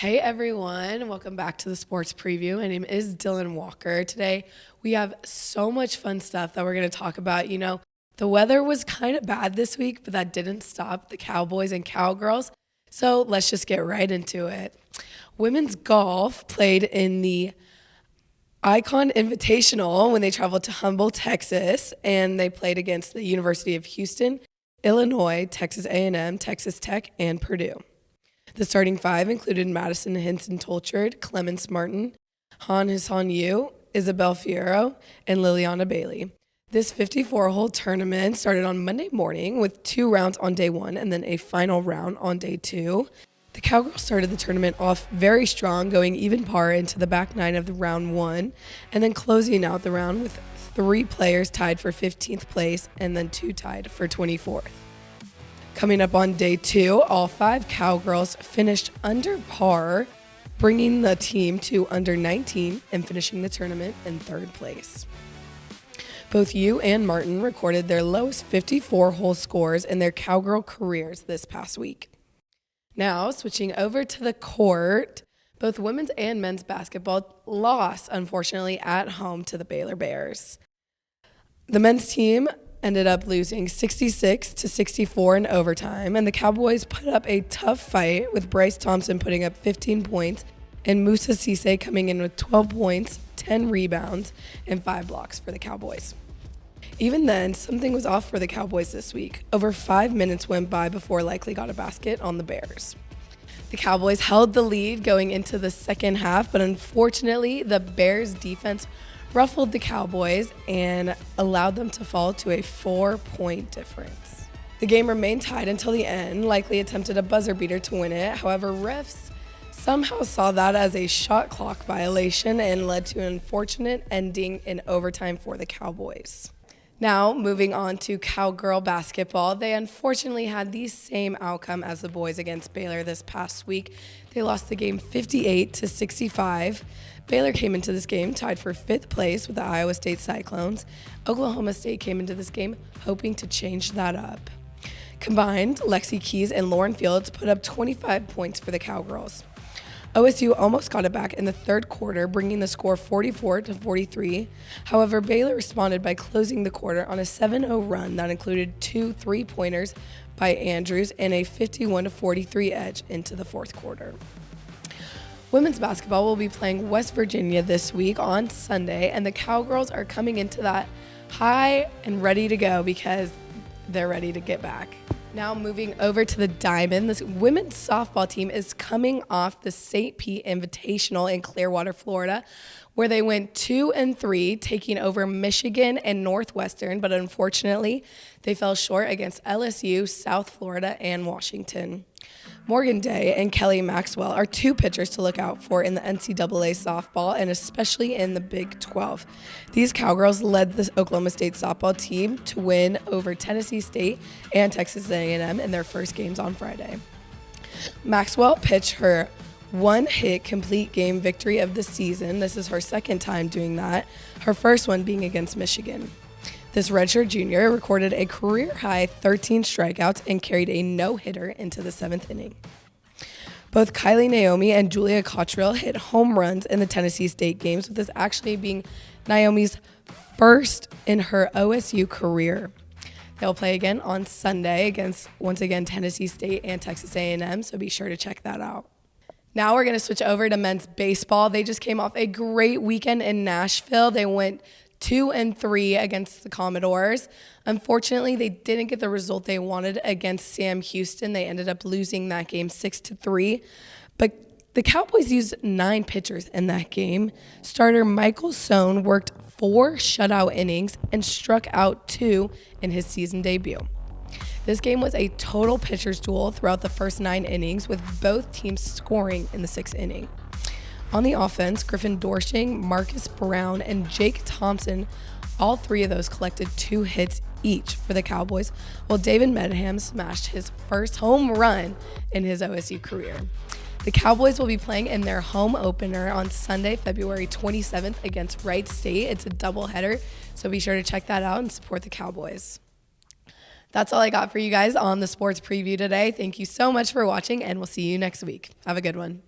Hey everyone, welcome back to the sports preview. My name is Dylan Walker. Today we have so much fun stuff that we're going to talk about. The weather was kind of bad this week, but that didn't stop the Cowboys and Cowgirls. So let's just get right into it. Women's golf played in the Icon Invitational when they traveled to Humble, Texas, and they played against the University of Houston, Illinois, Texas A&M, Texas Tech, and Purdue. The starting five included Madison Hinson Tolchard, Clemence Martin, Han Hassan Yu, Isabel Fierro, and Liliana Bailey. This 54-hole tournament started on Monday morning with 2 rounds on day 1 and then a final round on day 2. The Cowgirls started the tournament off very strong, going even par into the back 9 of the round 1, and then closing out the round with 3 players tied for 15th place and then 2 tied for 24th. Coming up on day 2, all 5 Cowgirls finished under par, bringing the team to under 19 and finishing the tournament in 3rd place. Both Yu and Martin recorded their lowest 54-hole scores in their Cowgirl careers this past week. Now, switching over to the court, both women's and men's basketball lost, unfortunately, at home to the Baylor Bears. The men's team ended up losing 66-64 in overtime, and the Cowboys put up a tough fight with Bryce Thompson putting up 15 points and Musa Cisse coming in with 12 points, 10 rebounds, and 5 blocks for the Cowboys. Even then, something was off for the Cowboys this week. Over 5 minutes went by before Likely got a basket on the Bears. The Cowboys held the lead going into the second half, but unfortunately, the Bears defense ruffled the Cowboys and allowed them to fall to a 4-point difference. The game remained tied until the end. Likely attempted a buzzer beater to win it. However, refs somehow saw that as a shot clock violation and led to an unfortunate ending in overtime for the Cowboys. Now, moving on to Cowgirl basketball, they unfortunately had the same outcome as the boys against Baylor this past week. They lost the game 58-65. Baylor came into this game tied for 5th place with the Iowa State Cyclones. Oklahoma State came into this game hoping to change that up. Combined, Lexi Keys and Lauren Fields put up 25 points for the Cowgirls. OSU almost got it back in the 3rd quarter, bringing the score 44-43. However, Baylor responded by closing the quarter on a 7-0 run that included 2 3-pointers by Andrews and a 51-43 edge into the 4th quarter. Women's basketball will be playing West Virginia this week on Sunday, and the Cowgirls are coming into that high and ready to go because they're ready to get back. Now moving over to the Diamond, this women's softball team is coming off the St. Pete Invitational in Clearwater, Florida, where they went 2-3, taking over Michigan and Northwestern, but unfortunately, they fell short against LSU, South Florida, and Washington. Morgan Day and Kelly Maxwell are 2 pitchers to look out for in the NCAA softball and especially in the Big 12. These Cowgirls led the Oklahoma State softball team to win over Tennessee State and Texas A&M in their first games on Friday. Maxwell pitched her 1-hit complete game victory of the season. This is her 2nd time doing that, her first one being against Michigan. This redshirt junior recorded a career-high 13 strikeouts and carried a no-hitter into the 7th inning. Both Kylie Naomi and Julia Cottrell hit home runs in the Tennessee State games, with this actually being Naomi's first in her OSU career. They'll play again on Sunday against, once again, Tennessee State and Texas A&M, so be sure to check that out. Now we're going to switch over to men's baseball. They just came off a great weekend in Nashville. They went 2-3 against the Commodores. Unfortunately, they didn't get the result they wanted against Sam Houston. They ended up losing that game 6-3. But the Cowboys used 9 pitchers in that game. Starter Michael Sohn worked 4 shutout innings and struck out 2 in his season debut. This game was a total pitcher's duel throughout the first 9 innings, with both teams scoring in the 6th inning. On the offense, Griffin Dorsching, Marcus Brown, and Jake Thompson, all 3 of those collected 2 hits each for the Cowboys, while David Medham smashed his first home run in his OSU career. The Cowboys will be playing in their home opener on Sunday, February 27th against Wright State. It's a doubleheader, so be sure to check that out and support the Cowboys. That's all I got for you guys on the sports preview today. Thank you so much for watching, and we'll see you next week. Have a good one.